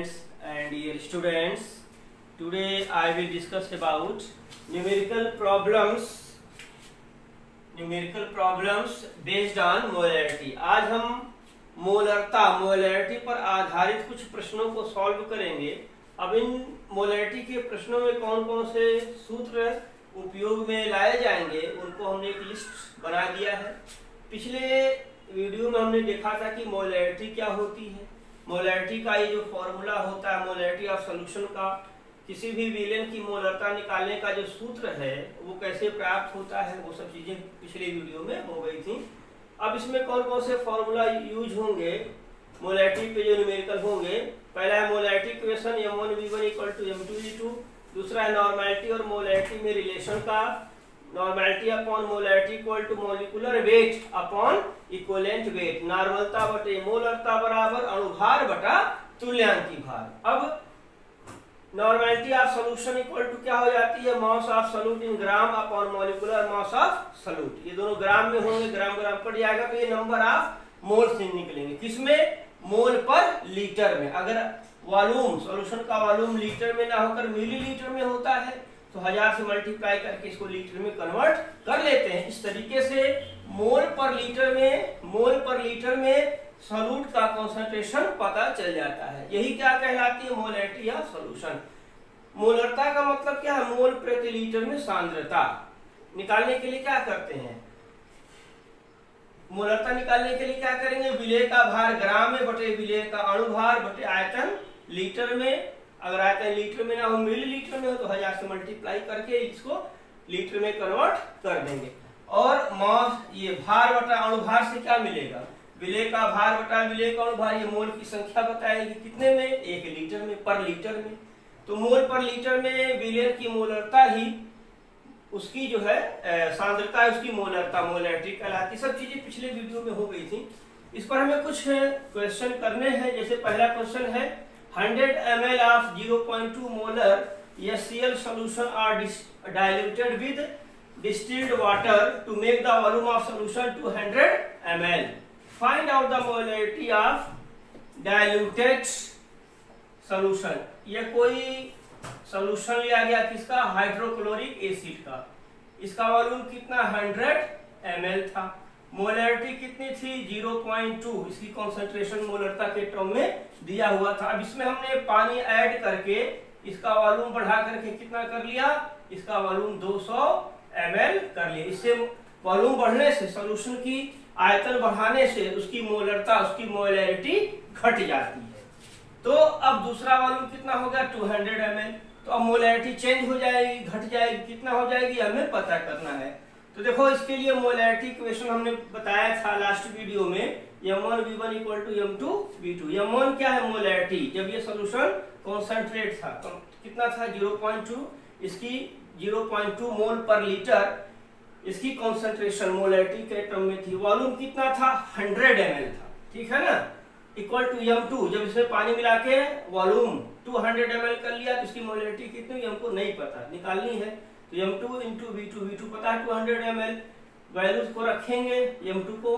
friends and dear students, today I will discuss about numerical problems based on molarity। आज हम molarity पर आधारित कुछ प्रश्नों को सॉल्व करेंगे। अब इन मोलैरिटी के प्रश्नों में कौन कौन से सूत्र उपयोग में लाए जाएंगे उनको हमने एक लिस्ट बना दिया है। पिछले वीडियो में हमने देखा था कि मोलैरिटी क्या होती है। मोलैरिटी का ये जो फॉर्मूला होता है मोलैरिटी ऑफ सॉल्यूशन का, किसी भी विलेन की मोलरता निकालने का जो सूत्र है वो कैसे प्राप्त होता है, वो सब चीजें पिछले वीडियो में हो गई थी। अब इसमें कौन कौन से फॉर्मूला यूज होंगे मोलैरिटी पे जो न्यूमेरिकल होंगे। पहला है मोलैरिटी इक्वेशन M1V1 = M2V2। दूसरा है नॉर्मेलिटी और मोलैरिटी में रिलेशन का, normality upon molarity equal to molecular weight upon equivalent weight. नॉर्मलता बटे मोलरता बराबर अणुभार बटा तुल्यांकी भार। अब normality of solution equal to क्या हो जाती है, mass of solute in gram upon molecular mass of solute. ये दोनों ग्राम में होंगे, ग्राम ग्राम कट जाएगा तो ये नंबर ऑफ मोल से निकलेंगे। किसमें? मोल पर लीटर में। अगर वॉल्यूम सॉल्यूशन का वॉल्यूम लीटर में ना होकर मिलीलीटर में होता है तो 1000 से मल्टीप्लाई करके इसको लीटर में कन्वर्ट कर लेते हैं। इस तरीके से मोल पर लीटर में सॉल्यूट का कंसंट्रेशन पता चल जाता है। यही क्या कहलाती है मोलैरिटी ऑफ सॉल्यूशन। मोलरता का मतलब क्या है, मोल प्रति लीटर में सांद्रता। निकालने के लिए क्या करते हैं, मोलरता निकालने के लिए क्या करेंगे, विलेय का भार ग्राम में बटे विलेय का अणुभार बटे आयतन लीटर में। अगर आयतन लीटर में ना हो मिलीलीटर में हो तो 1000 से मल्टीप्लाई करके इसको लीटर में कन्वर्ट कर देंगे। और मास ये भार बटा अणुभार से क्या मिलेगा, विलेय का भार बटा विलेय का अणुभार। ये मोल की संख्या बताएगी कितने में, 1 लीटर में, पर लीटर में। तो मोल पर लीटर में विलेय की मोलरता ही उसकी जो है सांद्रता है, उसकी मोलरता मोलैरिटी कहलाती। सब चीजें पिछले वीडियो में हो गई थी। इस पर हमें कुछ क्वेश्चन करने हैं। जैसे पहला क्वेश्चन है 100 ml of 0.2 molar HCl solution are diluted with distilled water to make the volume of solution 200 ml. Find out the molarity of diluted solution। यह कोई सॉल्यूशन लिया गया किसका, हाइड्रोक्लोरिक एसिड का। इसका वॉल्यूम कितना 100 ml था। मोलैरिटी कितनी थी 0.2। इसकी कंसंट्रेशन मोलरता के टर्म में दिया हुआ था। अब इसमें हमने पानी ऐड करके इसका वॉल्यूम बढ़ा करके कितना कर लिया, इसका वॉल्यूम 200 ml कर लिया। इससे वॉल्यूम बढ़ने से सॉल्यूशन की आयतन बढ़ाने से उसकी मोलरता उसकी मोलैरिटी घट जाती है। तो अब दूसरा वॉल्यूम कितना हो गया 200 ml। तो अब मोलैरिटी चेंज हो जाएगी, घट जाएगी, कितना हो जाएगी हमें पता करना है। तो देखो इसके लिए मोलैरिटी इक्वेशन हमने बताया था लास्ट वीडियो में, M1V1 = M2V2। M1 क्या है मोलैरिटी, जब ये सॉल्यूशन कॉन्सेंट्रेट था तो कितना था 0.2। इसकी 0.2 मोल पर लीटर इसकी कॉन्सेंट्रेशन मोलैरिटी के टर्म में थी। वॉल्यूम कितना था 100 ml था, ठीक है ना, इक्वल टू M2। जब इसमें पानी मिला के वॉल्यूम 200 ml कर लिया तो इसकी मोलैरिटी कितनी हमको नहीं पता, निकालनी है। तो M2 × V2 पता है 200 ml। वैल्यूज को रखेंगे M2 को,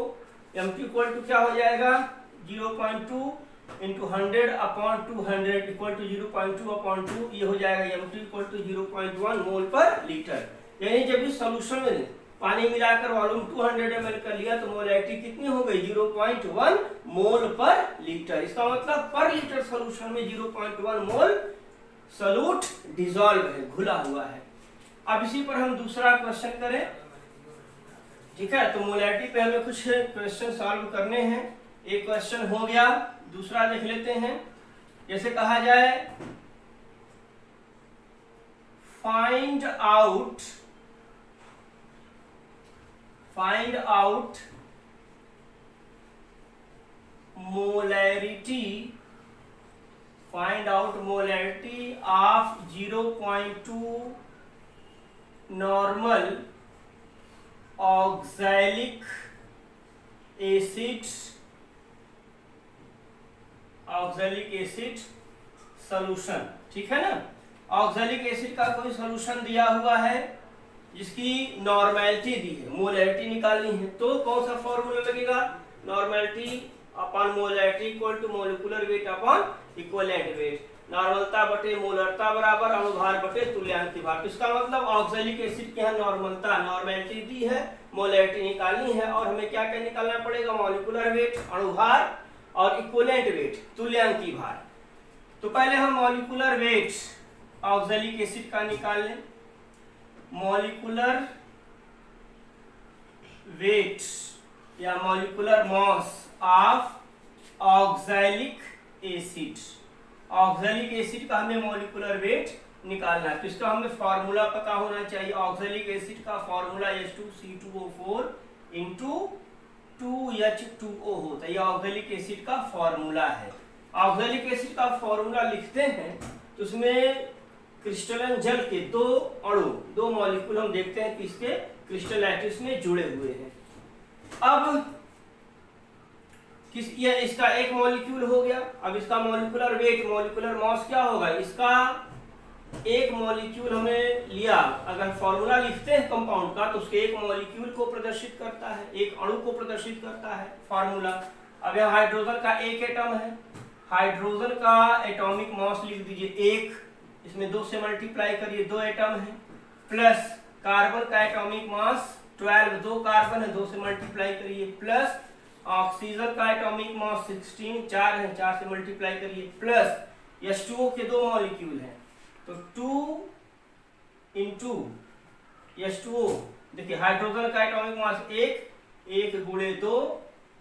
M2 इक्वल टू क्या हो जाएगा 0.2 × 100 अपॉन 200 इक्वल टू 0.2/2। ये हो जाएगा M2 = 0.1 मोल पर लीटर। यानी जब इस सॉल्यूशन में पानी मिलाकर वॉल्यूम 200 ml कर लिया तो मोलैरिटी कितनी हो गई 0.1 मोल पर लीटर। इसका मतलब पर लीटर सॉल्यूशन में 0.1 मोल सॉल्यूट डिसॉल्व है, घुला हुआ है। अब इसी पर हम दूसरा क्वेश्चन करें, ठीक है। तो मोलैरिटी पे हमें कुछ क्वेश्चन सॉल्व करने हैं। एक क्वेश्चन हो गया, दूसरा देख लेते हैं। जैसे कहा जाए find out molarity of 0.2 normal oxalic acid solution, ठीक है ना। ऑक्सैलिक एसिड का कोई सॉल्यूशन दिया हुआ है जिसकी नॉर्मेलिटी दी है, मोलैरिटी निकालनी है। तो कौन सा फॉर्मूला लगेगा, normality upon molarity equal to molecular weight upon equivalent weight. नॉर्मलता बटे मोलरता बराबर अणुभार बटे तुल्यांकी भार। तो इसका मतलब ऑक्सैलिक एसिड की यहाँ नॉर्मलता नॉर्मेलिटी दी है, मोलैरिटी निकालनी है और हमें क्या क्या निकालना पड़ेगा, मॉलिक्यूलर वेट अणुभार और इक्विवेलेंट वेट तुल्यांकी भार। तो पहले हम मॉलिक्यूलर वेट ऑक्सैलिक एसिड का निकाल लें। मॉलिक्यूलर वेट या molecular mass of oxalic acid. Oxalic acid का हमें मॉलिक्यूलर वेट निकालना है। तो इसका हमें फॉर्मूला पता होना चाहिए। ऑक्सैलिक एसिड का फॉर्मूला H2C2O4 इंटू 2H2O होता है। यह ऑक्सैलिक एसिड का फॉर्मूला है। ऑक्सैलिक एसिड का फॉर्मूला लिखते हैं तो उसमें क्रिस्टलन जल के दो अणु, दो मॉलिक्यूल हम देखते हैं कि इसके क्रिस्टल लैटिस में जुड़े हुए हैं। अब ये इसका एक मॉलिक्यूल हो गया। अब इसका मॉलिक्यूलर वेट, मॉलिक्यूलर मॉस क्या होगा, इसका एक मॉलिक्यूल हमें लिया, अगर फॉर्मूला लिखते हैं कंपाउंड का तो उसके एक मॉलिक्यूल को प्रदर्शित करता है, एक अणु को प्रदर्शित करता है फॉर्मूला। अब यह हाइड्रोजन का एक एटम है, हाइड्रोजन का एटॉमिक मास लिख दीजिए एक, इसमें 2 से मल्टीप्लाई करिए, 2 एटम है, प्लस कार्बन का एटॉमिक मास 12, 2 कार्बन है, 2 से मल्टीप्लाई करिए, प्लस ऑक्सीजन का एटॉमिक मास 16, 4 है, 4 से मल्टीप्लाई करिए, प्लस H2O के 2 मॉलिक्यूल हैं तो 2 इंटू H2O, देखिए हाइड्रोजन का एटॉमिक मास 1 गुणे 2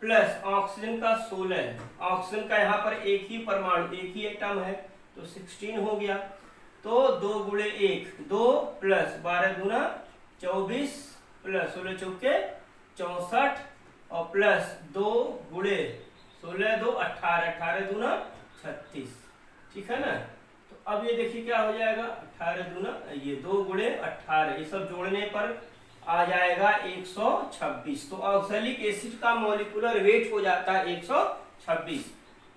प्लस ऑक्सीजन का 16, ऑक्सीजन का यहाँ पर एक ही परमाणु, एक ही एटम है तो 16 हो गया। तो 2 गुणे 1 2 प्लस 12 दूना 24 प्लस 16 चौके 64 और प्लस 2 गुणे 16 2 18, 18 दूना 36, ठीक है ना। तो अब ये देखिए क्या हो जाएगा, 18 दूना ये 2 गुणे 18, ये सब जोड़ने पर आ जाएगा 126। तो ऑक्सैलिक एसिड का मॉलिक्यूलर वेट हो जाता है 126।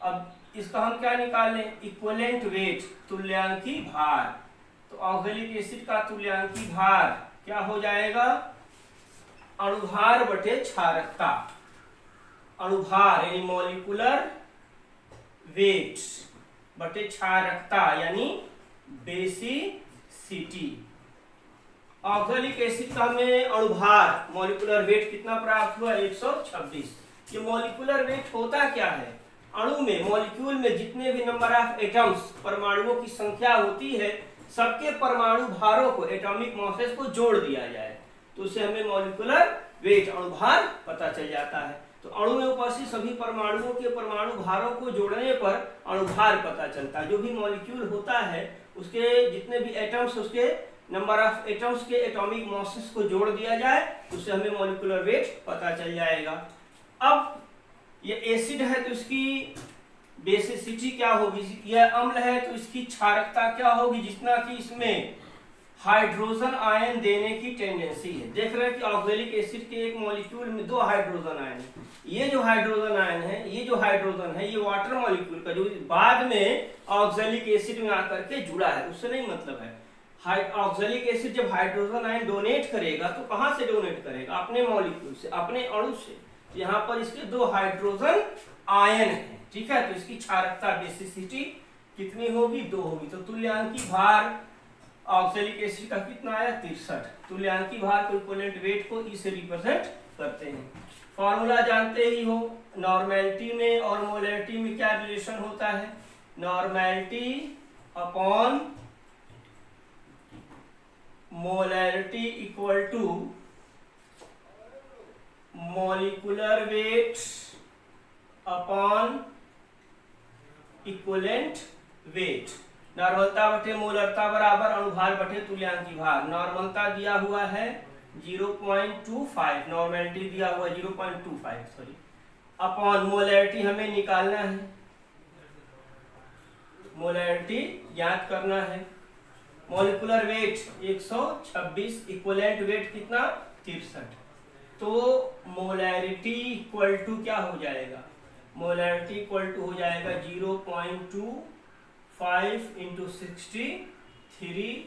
अब इसका हम क्या निकाल लें, इक्विवेलेंट वेट, तुल्यांकी भार। तो ऑक्सैलिक एसिड का तुल्यांकी भार क्या हो जाएगा, अणुभार बटे क्षारकता। अणुभार यानी मॉलिक्यूलर वेट बटे क्षारकता यानी बेसिसिटी। ऑक्सैलिक एसिड का हमें अणुभार मॉलिक्यूलर वेट कितना प्राप्त हुआ, 126। ये मॉलिक्यूलर वेट होता क्या है, अणु में, मॉलिक्यूल में जितने भी नंबर ऑफ एटम्स, परमाणुओं की संख्या होती है, सबके परमाणु भारों को, एटॉमिक मासेस को जोड़ दिया जाए तो उससे हमें मॉलिक्यूलर वेट, अणुभार पता चल जाता है। तो अणु में उपस्थित सभी परमाणुओं के परमाणु भारों को जोड़ने पर अणुभार पता चलता है। जो भी मॉलिक्यूल होता है उसके जितने भी एटम्स, उसके नंबर ऑफ एटम्स के एटॉमिक मासेस को जोड़ दिया जाए तो उससे हमें मॉलिक्यूलर वेट पता चल जाएगा। अब ये एसिड है तो इसकी बेसिसिटी क्या होगी, यह अम्ल है तो इसकी क्षारकता क्या होगी, जितना कि इसमें हाइड्रोजन आयन देने की टेंडेंसी है। देख रहे हैं कि ऑक्सैलिक एसिड के एक मॉलिक्यूल में 2 हाइड्रोजन आयन है। ये जो हाइड्रोजन आयन है, ये जो हाइड्रोजन है, ये वाटर मॉलिक्यूल का जो बाद में ऑक्सैलिक एसिड में आकर के जुड़ा है, उससे नहीं मतलब है। ऑक्सैलिक एसिड जब हाइड्रोजन आयन डोनेट करेगा तो कहां से डोनेट करेगा, अपने मॉलिक्यूल से, अपने अणु से। यहाँ पर इसके 2 हाइड्रोजन आयन है, ठीक है। तो इसकी क्षारकता बेसिसिटी कितनी होगी, 2 होगी। तो तुल्यांकी भार ऑक्सैलिक एसिड का कितना आया, 63। तुल्यांकी भार को, इक्विवेलेंट वेट को ई से रिप्रेजेंट करते हैं। फॉर्मूला जानते ही हो, नॉर्मेलिटी में और मोलैरिटी में क्या रिलेशन होता है, normality upon molarity equal to molecular weight upon equivalent weight. नॉर्मलता बटे मोलरता बराबर अणुभार बटे तुल्यांकी भार। नॉर्मलता दिया हुआ है 0.25, नॉर्मेलिटी दिया हुआ 0.25 सॉरी, अपॉन मोलैरिटी हमें निकालना है, मोलैरिटी ज्ञात करना है। मॉलिक्यूलर वेट 126, इक्विवेलेंट वेट कितना, 63। तो मोलैरिटी इक्वल टू क्या हो जाएगा, मोलैरिटी इक्वल टू हो जाएगा 0.25 इंटू 63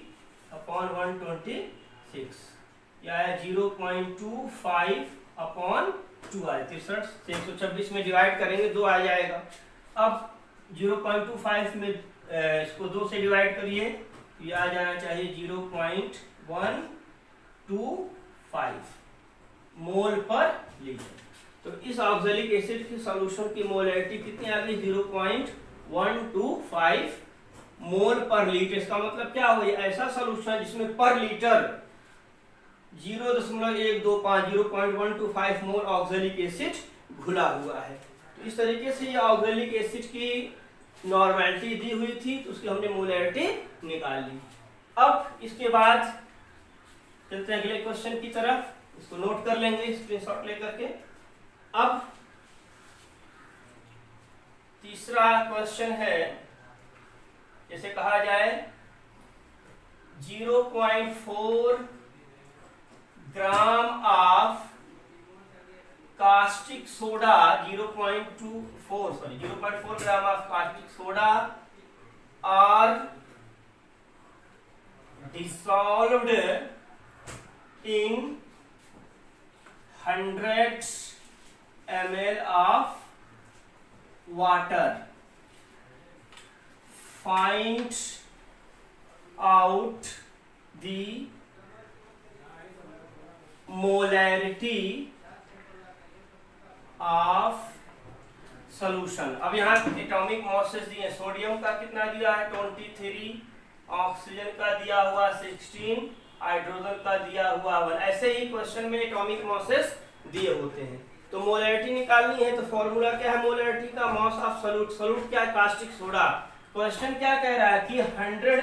अपॉन 126, या 0.25 अपॉन 2 आए, 63 से 126 में डिवाइड करेंगे 2 आ जाएगा। अब 0.25 में इसको 2 से डिवाइड करिए, ये आ जाना चाहिए 0.125 मोल पर लीटर। तो इस ऑक्सैलिक एसिड की सॉल्यूशन की मोलैरिटी कितनी आ गई? 0.125 मोल पर लीटर। इसका मतलब क्या हो गया? ऐसा सॉल्यूशन जिसमें पर लीटर 0.125 0.125 मोल ऑक्सैलिक एसिड घुला हुआ है। तो इस तरीके से ये ऑक्सैलिक एसिड की नॉर्मेलिटी दी हुई थी, तो उसकी हमने मोलैरिटी निकाल ली। अब इसके बाद चलते हैं अगले क्वेश्चन की तरफ, इसको नोट कर लेंगे स्क्रीनशॉट लेकर के। अब तीसरा क्वेश्चन है, जैसे कहा जाए 0.4 gram of caustic soda 0.4 gram of caustic soda are dissolved in 100 ml of water. Find out the molarity of solution। अब यहाँ एटॉमिक मॉसेस दिए, सोडियम का कितना दिया है 23, ऑक्सीजन का दिया हुआ 16, हाइड्रोजन का दिया हुआ 1। ऐसे ही क्वेश्चन में एटॉमिक मॉसेस दिए होते हैं। तो मोलैरिटी निकालनी है, तो फॉर्मूला क्या है मोलैरिटी का? Moss of solute. सॉल्यूट क्या है? Caustic soda. क्वेश्चन क्या कह रहा है कि 100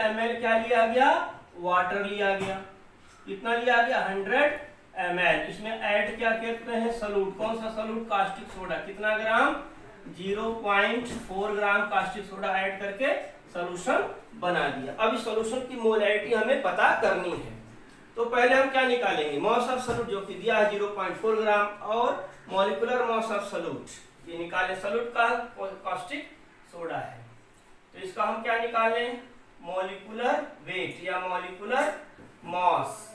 ml क्या लिया गया? वाटर लिया गया। कितना लिया गया? 100 ml। इसमें ऐड क्या करते हैं? सॉल्यूट। कौन सा सॉल्यूट? Caustic soda. कितना ग्राम? 0.4 ग्राम कास्टिक सोडा ऐड करके सॉल्यूशन बना दिया। अब इस सॉल्यूशन की मोलैरिटी हमें पता करनी है। तो पहले हम क्या निकालेंगे? मॉस ऑफ सॉल्यूट जो कि दिया है 0.4 ग्राम और मॉलिक्यूलर मॉस ऑफ सॉल्यूट, ये निकालें। सॉल्यूट का कास्टिक सोडा है, तो इसका हम क्या निकालें? मॉलिक्यूलर वेट या molecular mass.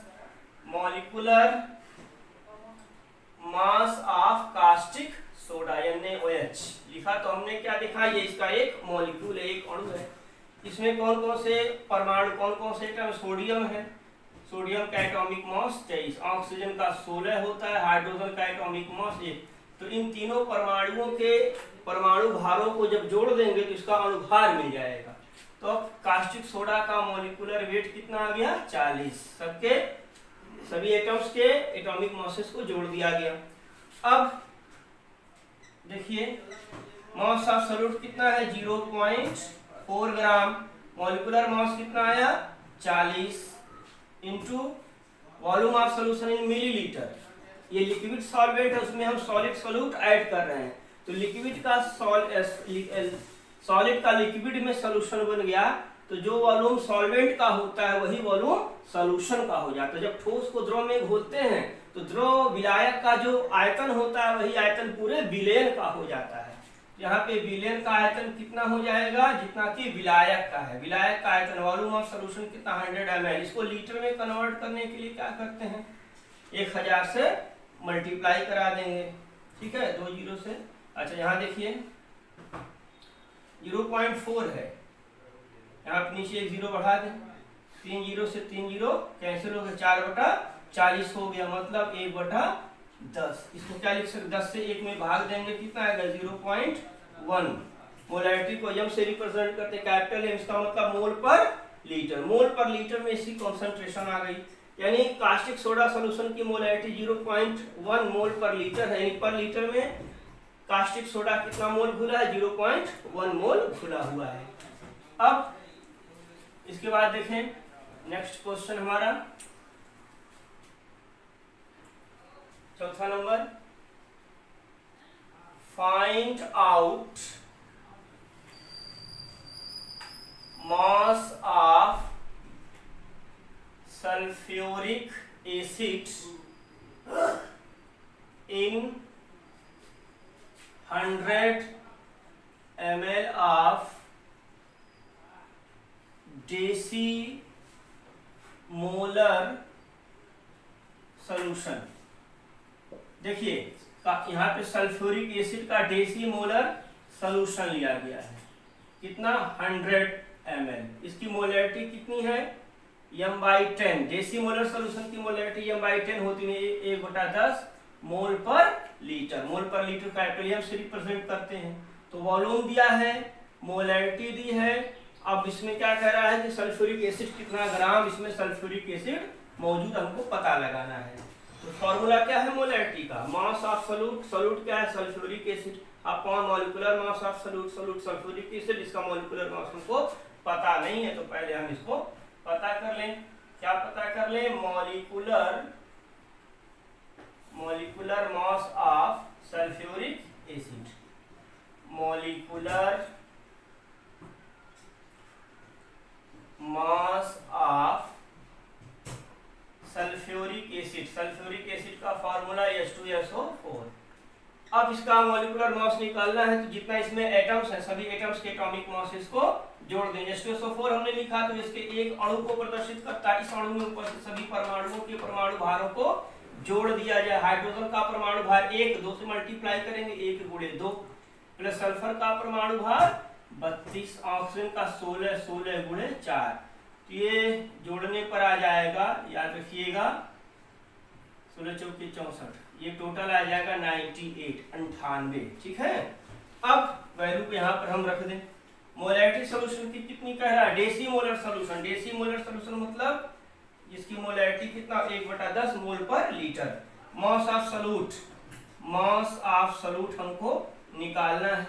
Molecular mass of caustic soda NaOH लिखा, तो हमने क्या देखा? ये इसका एक मॉलिक्यूल है, एक अणु है। इसमें कौन कौन से परमाणु, कौन कौन से एटम? सोडियम है, सोडियम का एटॉमिक मास 23, ऑक्सीजन का 16 होता है, हाइड्रोजन का एटॉमिक मास 1। तो इन तीनों परमाणुओं के परमाणु भारों को जब जोड़ देंगे तो इसका अणुभार मिल जाएगा। तो अब कास्टिक सोडा का मॉलिक्यूलर वेट कितना आ गया? 40। सभी एटम्स के एटॉमिक मासेस को जोड़ दिया गया। अब देखिए मास ऑफ सॉल्यूट कितना है? 0.4 ग्राम। मॉलिक्यूलर मास कितना आया? 40 into volume of solution in millilitre. ये लिक्विड सॉल्वेंट है, उसमें हम सॉलिड सॉल्यूट ऐड कर रहे हैं, तो लिक्विड का सॉलिड का लिक्विड में सॉल्यूशन बन गया, तो जो वॉल्यूम सॉल्वेंट का होता है वही वॉल्यूम सॉल्यूशन का हो जाता है। जब ठोस को द्रव में घोलते हैं तो द्रव विलायक का जो आयतन होता है वही आयतन पूरे विलयन का हो जाता है। यहाँ पे विलयन का आयतन कितना हो जाएगा? जितना कि विलायक का है। विलायक का आयतन वॉल्यूम ऑफ सॉल्यूशन कितना? 100 ml। इसको लीटर में कन्वर्ट करने के लिए क्या करते हैं? 1000 से मल्टीप्लाई करा देंगे, ठीक है, 2 जीरो से। अच्छा यहाँ देखिए 0.4 है, यहाँ पे नीचे एक जीरो बढ़ा दें, 3 जीरो से 3 जीरो कैंसिल हो गया, 4/40 हो गया, मतलब 1/10। इसको क्या लिख सकते? 10 से 1 में भाग देंगे, कितना आएगा? 0.1। मोलैरिटी को एम से रिप्रेजेंट करते कैपिटल एम, इसका मतलब मोल पर लीटर। मोल पर लीटर में इसकी कॉन्सेंट्रेशन आ गई, यानी कास्टिक सोडा सॉल्यूशन की मोलैरिटी 0.1 मोल पर लीटर है। पर लीटर में कास्टिक सोडा कितना मोल घुला है? 0.1 मोल घुला हुआ है। अब इसके बाद देखें नेक्स्ट क्वेश्चन हमारा चौथा number, find out mass of sulphuric acid in 100 ml of decimolar solution। देखिए यहाँ पे सल्फ्यूरिक एसिड का डेसीमोलर सॉल्यूशन लिया गया है, कितना 100 ml। इसकी मोलैरिटी कितनी है m/10। डेसीमोलर सॉल्यूशन की मोलैरिटी m/10 होती है 1/10 मोल पर लीटर। मोल पर लीटर कैपिटल एम से रिप्रेजेंट करते हैं। तो वॉल्यूम दिया है, मोलैरिटी दी है। अब इसमें क्या कह रहा है कि सल्फ्यूरिक एसिड कितना ग्राम इसमें सल्फ्यूरिक एसिड मौजूद हमको पता लगाना है। तो फॉर्मूला क्या है मोलैरिटी का, मास ऑफ सॉल्यूट, सॉल्यूट क्या है sulphuric acid, upon molecular mass of solute, solute sulphuric acid. इसका मॉलिक्यूलर मास हमको पता नहीं है, तो पहले हम इसको पता कर लें। क्या पता कर लें, molecular mass of sulphuric acid, molecular mass of sulphuric acid. Sulphuric acid का फार्मूला H2SO4। अब इसका मॉलिक्यूलर मास निकालना है, तो जितना इसमें एटम्स है सभी एटम्स के एटॉमिक मासेस को जोड़ देंगे। H2SO4 हमने लिखा तो इसके एक अणु को प्रदर्शित करता है। इस अणु में उपस्थित सभी परमाणुओं के परमाणु भारों को जोड़ दिया जाए। हाइड्रोजन का परमाणु भार 1, 2 से मल्टीप्लाई करेंगे 1 × 2 प्लस सल्फर का परमाणु भार 32, ऑक्सीजन का 16, 16 × 4। तो ये जोड़ने पर आ जाएगा, याद रखिएगा 16 × 4 = 64, ये टोटल आ जाएगा 98। ठीक है। अब वैल्यू को यहाँ पर हम रख दें। मोलैरिटी सॉल्यूशन की कितनी कह रहा है, डेसीमोलर सॉल्यूशन। डेसीमोलर सॉल्यूशन मतलब जिसकी मोलैरिटी कितना 1/10 मोल पर litre. Mass of solute, mass of solute हमको निकालना है,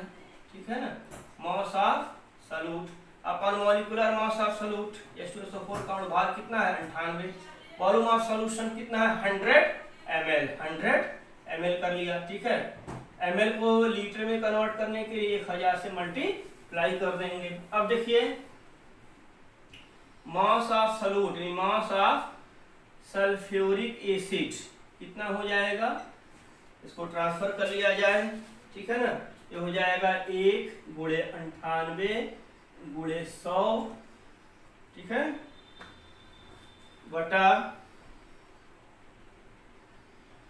ठीक है ना। मास of solute upon molecular mass of solute H2SO4 का भार कितना है 98। वॉल्यूम ऑफ सॉल्यूशन कितना है 100 ml, 100 ml कर लिया, ठीक है। ml को लीटर में कन्वर्ट करने के लिए 1000 से मल्टीप्लाई कर देंगे। अब देखिए मास ऑफ सॉल्यूट यानी मास ऑफ सल्फ्यूरिक एसिड कितना हो जाएगा, इसको ट्रांसफर कर लिया जाए, ठीक है ना। ये हो जाएगा 1 × 98 × 100, ठीक है, बटा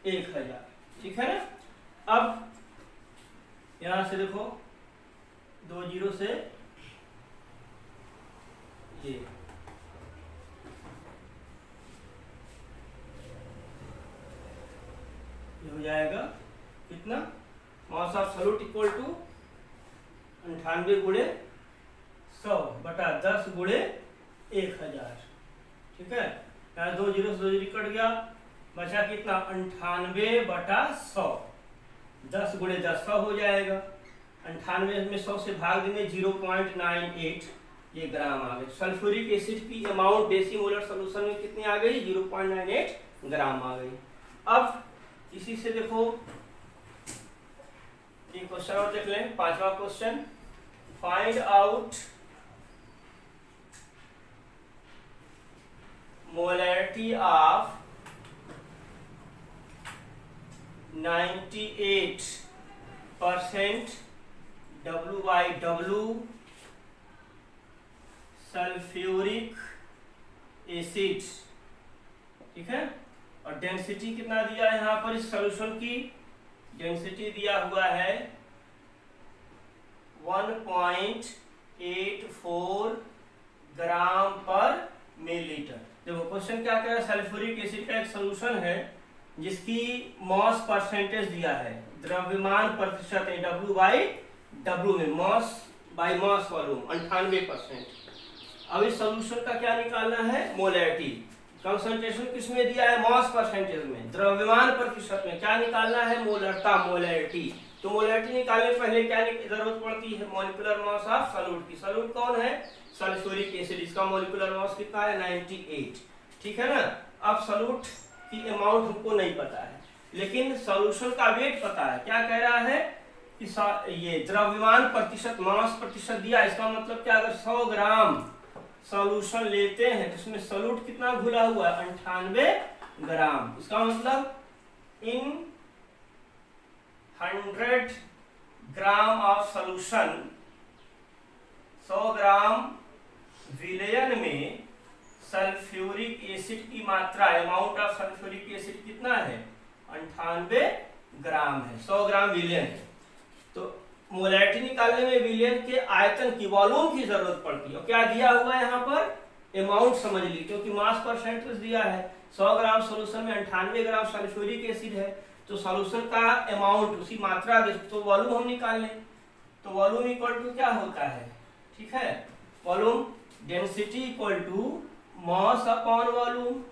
1000, ठीक है ना। अब यहां से देखो 2 0 से ये हो जाएगा कितना, mass of solute equal to 98 × 100 बटा 10 × 1000, ठीक है। यहाँ 2 0 से 2 0 कट गया, बचा कितना 98 बटा 100, 10 × 10 100 हो जाएगा। 98 में 100 से भाग देंगे 0.98, ये ग्राम आ गए। सल्फ्यूरिक एसिड की अमाउंट डेसीमोलर सॉल्यूशन में कितनी आ गई 0.98 ग्राम आ गई। अब इसी से देखो एक क्वेश्चन और देख लें, 5वां question. Find out molarity of 98% W/W sulphuric acid, ठीक है। और डेंसिटी कितना दिया है यहाँ पर, इस सॉल्यूशन की डेंसिटी दिया हुआ है 1.84 ग्राम पर मिलीलीटर। देखो क्वेश्चन क्या कह रहा है, सल्फ्यूरिक एसिड का एक सॉल्यूशन है जिसकी मॉस परसेंटेज दिया है, द्रव्यमान प्रतिशत है W/W में, मॉस बाय मॉस वॉल्यूम 98%। अब इस सॉल्यूशन का क्या निकालना है, मोलैरिटी। कंसंट्रेशन किसमें दिया है, मॉस परसेंटेज में। द्रव्यमान प्रतिशत में क्या निकालना है, मोलरता, मोलैरिटी। तो मोलैरिटी निकालने पहले क्या जरूरत पड़ती है, मॉलिक्यूलर मास ऑफ सॉल्यूट की। सॉल्यूट कौन है, सल्फ्यूरिक एसिड, इसका मॉलिक्यूलर मास कितना है 98, ठीक है ना। अब सॉल्यूट की अमाउंट हमको नहीं पता है, लेकिन सॉल्यूशन का वेट पता है। क्या कह रहा है कि ये द्रव्यमान प्रतिशत, मास प्रतिशत दिया, इसका मतलब क्या, अगर 100 ग्राम सॉल्यूशन लेते हैं तो इसमें सॉल्यूट कितना घुला हुआ है 98 ग्राम। इसका मतलब इन 100 ग्राम ऑफ सॉल्यूशन 100 ग्राम विलयन में सल्फ्यूरिक एसिड की मात्रा, अमाउंट ऑफ सल्फ्यूरिक एसिड कितना है 98 ग्राम है, 100 ग्राम विलयन है। तो मोलैरिटी निकालने में विलय के आयतन की वॉल्यूम की जरूरत पड़ती है। और क्या दिया हुआ है यहाँ पर, अमाउंट समझ ली, क्योंकि मास परसेंटेज दिया है। 100 ग्राम सोल्यूशन में 98 ग्राम सल्फ्यूरिक एसिड है, तो सॉल्यूशन का अमाउंट उसी मात्रा दे, तो वॉल्यूम हम निकाल लें। तो वॉल्यूम इक्वल टू क्या होता है, ठीक है, volume density equal to mass upon volume,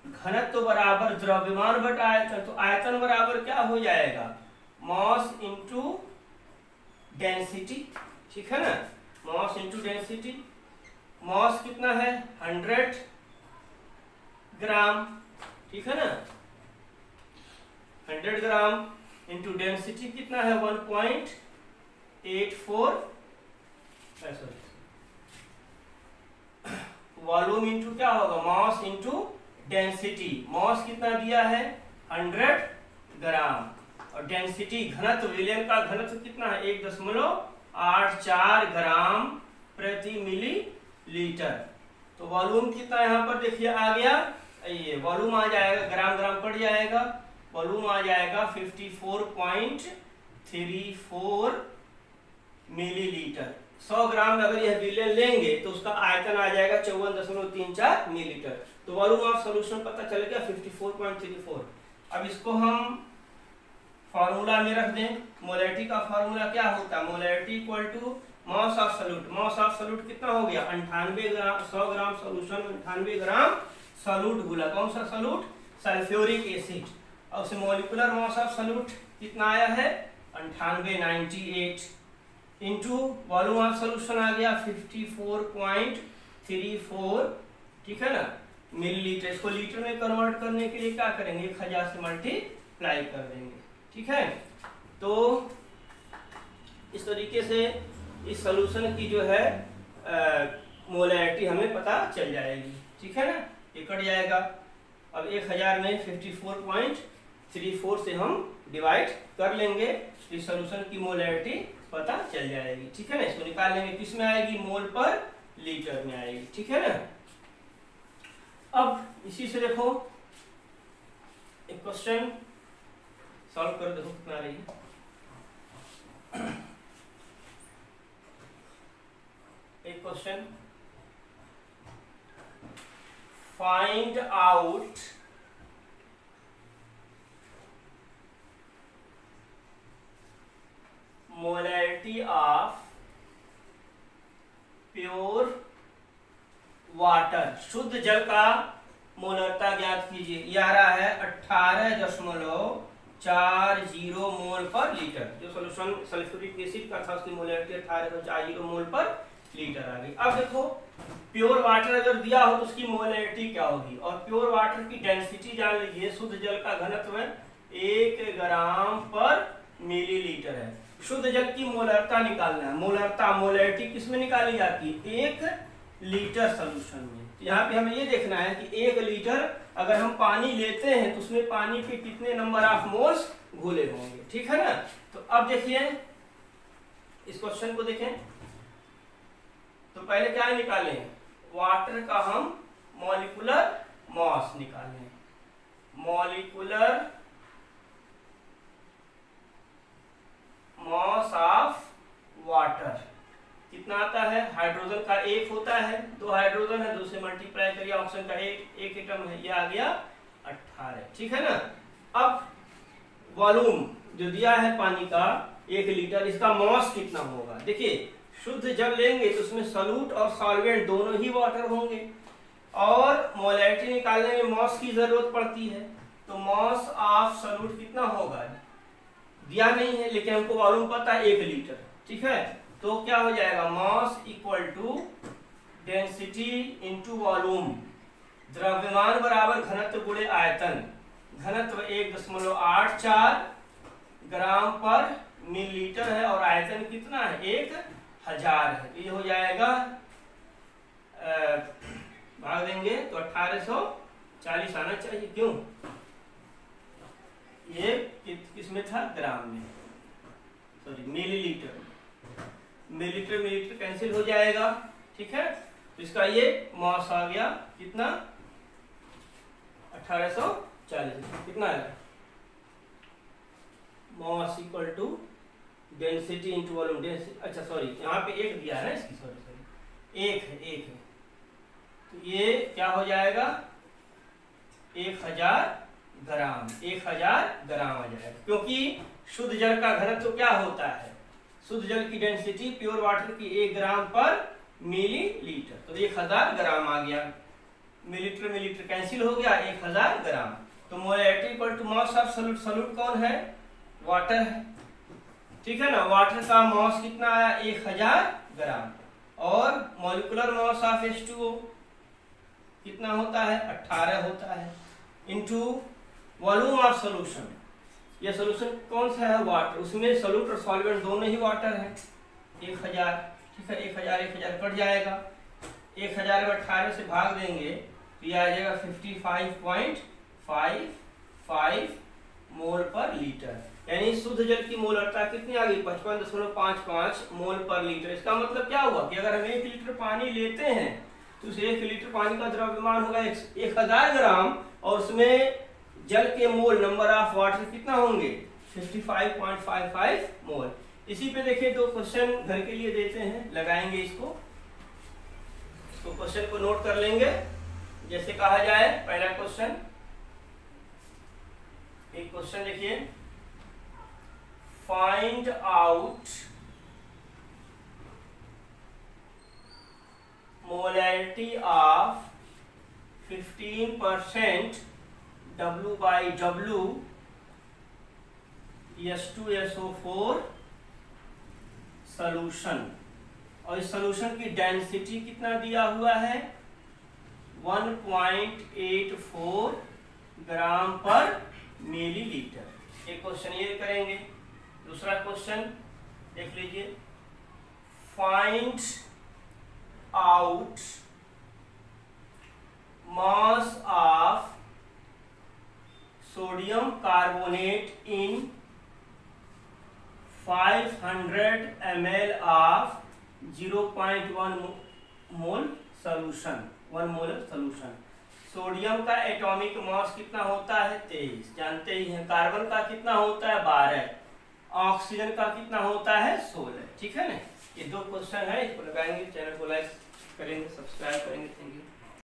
घनत्व बराबर द्रव्यमान बटा आयतन। तो आयतन बराबर क्या हो जाएगा, मास इंटू डेंसिटी, ठीक है ना, मास इंटू डेंसिटी। मास कितना है 100 ग्राम, ठीक है ना, 100 ग्राम इंटू डेंसिटी कितना है 1.84, वॉल्यूम इंटू क्या होगा, मास इंटू डेंसिटी। मास कितना दिया है 100 ग्राम, और डेंसिटी घनत्व, विलयन का घनत्व कितना है 1.84 ग्राम प्रति मिलीलीटर। तो वॉल्यूम कितना यहाँ पर देखिए आ गया, ये वॉल्यूम आ जाएगा, ग्राम ग्राम कट जाएगा, वॉल्यूम आ जाएगा 54.34 मिलीलीटर। 100 ग्राम में अगर यह विलयन लेंगे तो उसका आयतन आ जाएगा 54.34 मिलीलीटर। तो वॉल्यूम ऑफ सॉल्यूशन पता चल गया 54.34। अब इसको हम फॉर्मूला में रख दें। मोलैरिटी का फॉर्मूला क्या होता है, molarity equal to mass of solute. Mass of solute कितना हो गया 98 ग्राम, 100 ग्राम सॉल्यूशन में 98 ग्राम सॉल्यूट घुला। कौन सा सॉल्यूट, सल्फ्यूरिक एसिड। और उसे मॉलिक्यूलर मास ऑफ सॉल्यूट कितना आया है 98 इंटू वॉल्यूम ऑफ सॉल्यूशन आ गया 54.34, ठीक है ना, मिलीलीटर। इसको लीटर में कन्वर्ट करने के लिए क्या करेंगे, 1000 से मल्टीप्लाई कर देंगे, ठीक है। तो इस तरीके से इस सॉल्यूशन की जो है मोलैरिटी हमें पता चल जाएगी, ठीक है ना, ये कट जाएगा। अब 1000 में 54.34 से हम डिवाइड कर लेंगे, इस सॉल्यूशन की मोलैरिटी पता चल जाएगी, ठीक है ना। इसको निकाल लेंगे, किस में आएगी, मोल पर लीटर में आएगी, ठीक है ना। अब इसी से देखो एक क्वेश्चन सॉल्व कर, देखो कितना रही है। एक question, find out molarity of pure water. शुद्ध जल का मोलरता ज्ञात कीजिए। ये आ रहा है 18.40 मोल पर लीटर। जो सोल्यूशन सल्फ्यूरिक एसिड का था उसकी मोलैरिटी 18.40 मोल पर लीटर आ गई। अब देखो प्योर वाटर अगर दिया हो तो उसकी मोलैरिटी क्या होगी, और प्योर वाटर की डेंसिटी जान लीजिए। शुद्ध जल का घनत्व 1 ग्राम पर मिलीलीटर है। शुद्ध जल की मोलरता निकालना है। मोलरता, मोलैरिटी किसमें निकाली जाती है, 1 लीटर सोल्यूशन में। यहाँ पे हमें ये देखना है कि 1 लीटर अगर हम पानी लेते हैं तो उसमें पानी के कितने नंबर ऑफ मोल्स घुले होंगे, ठीक है ना। तो अब देखिए इस क्वेश्चन को देखें, तो पहले क्या निकालें, वाटर का हम मॉलिक्यूलर मास निकालें। मॉलिक्यूलर मास ऑफ वाटर कितना आता है, हाइड्रोजन का 1 होता है, 2 हाइड्रोजन है, 2 से मल्टीप्लाई करिए, ऑक्सीजन का 1 एटम है, ये आ गया 18, ठीक है ना। अब वॉल्यूम जो दिया है पानी का 1 लीटर, इसका मास कितना होगा। देखिए शुद्ध जल लेंगे तो उसमें सॉल्यूट और सॉल्वेंट दोनों ही वाटर होंगे, और मोलैरिटी निकालने में मास की जरूरत पड़ती है। तो मास ऑफ सॉल्यूट कितना होगा, दिया नहीं है लेकिन हमको वॉल्यूम पता है 1 लीटर, ठीक है। तो क्या हो जाएगा, mass equal to density into volume, द्रव्यमान बराबर घनत्व गुणे आयतन। घनत्व 1.84 ग्राम पर मिलीलीटर है और आयतन कितना है 1000 है। ये हो जाएगा भाग देंगे तो 1840 आना चाहिए, क्यों, ये किसमें था, ग्राम में, sorry millilitre. Millilitre millilitre cancel हो जाएगा, ठीक है। तो इसका ये मास आ गया कितना 1840, कितना है mass equal to density into volume density, अच्छा सॉरी यहाँ पे एक दिया है ना इसकी, सॉरी एक है, तो ये क्या हो जाएगा 1000 ग्राम, 1000 ग्राम आ जाएगा। क्योंकि शुद्ध जल का घनत्व तो क्या होता है, शुद्ध जल की डेंसिटी प्योर वाटर की 1 ग्राम पर मिलीलीटर, तो 1000 ग्राम आ गया। मिलीलीटर मिलीलीटर कैंसिल हो गया, 1000 ग्राम। तो molarity equal to mass of solute, solute कौन है, वाटर है, ठीक है ना। वाटर का मास कितना आया 1000 ग्राम, और मॉलिक्यूलर मास ऑफ H2O कितना होता है 18 होता है, इनटू वॉल्यूम ऑफ सॉल्यूशन, ये सॉल्यूशन कौन सा है, वाटर, उसमें सॉल्यूट और सॉल्वेंट दोनों ही वाटर है, 1000, ठीक है। 1000 कट जाएगा, 1000 में 18 से भाग देंगे तो ये आ जाएगा 55.55 मोल पर लीटर, यानी शुद्ध जल की मोलरता कितनी आ गई 55.55 मोल पर लीटर। इसका मतलब क्या हुआ कि अगर हम 1 लीटर पानी लेते हैं तो उस 1 लीटर पानी का द्रव्यमान होगा 1000 ग्राम, और उसमें जल के मोल नंबर ऑफ वाटर कितना होंगे 55.55 मोल। इसी पे देखिए 2 क्वेश्चन घर के लिए देते हैं, लगाएंगे इसको, तो क्वेश्चन को नोट कर लेंगे। जैसे कहा जाए, पहला क्वेश्चन, एक क्वेश्चन देखिए, find out molarity of 15% W/W H2SO4 solution, और इस सॉल्यूशन की डेंसिटी कितना दिया हुआ है 1.84 ग्राम पर मिलीलीटर। एक क्वेश्चन ये करेंगे। दूसरा क्वेश्चन देख लीजिए, find out mass of sodium carbonate in 500 ml of 0.1 mole solution, 1 molar solution. Sodium का एटॉमिक मास कितना होता है 23, जानते ही हैं। कार्बन का कितना होता है 12, ऑक्सीजन का कितना होता है 16, ठीक है ना। ये 2 क्वेश्चन है, इसको लगाएंगे, चैनल को लाइक करेंगे, सब्सक्राइब करेंगे। Thank you.